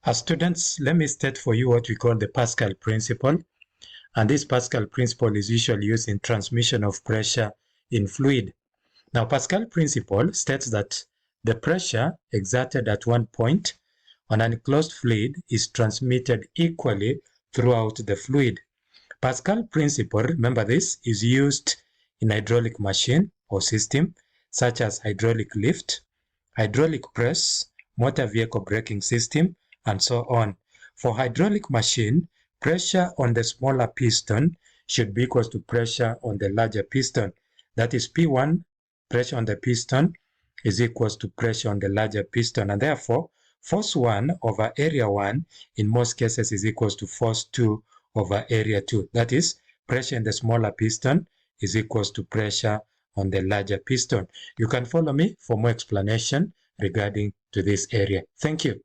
As students, let me state for you what we call the Pascal principle. And this Pascal principle is usually used in transmission of pressure in fluid. Now, Pascal principle states that the pressure exerted at one point on an enclosed fluid is transmitted equally throughout the fluid. Pascal principle, remember this, is used in hydraulic machine or system such as hydraulic lift, hydraulic press, motor vehicle braking system, and so on. For hydraulic machine, pressure on the smaller piston should be equal to pressure on the larger piston. That is P1, pressure on the piston, is equal to pressure on the larger piston. And therefore, force 1 over area 1 in most cases is equal to force 2 over area 2. That is, pressure in the smaller piston is equal to pressure on the larger piston. You can follow me for more explanation regarding to this area. Thank you.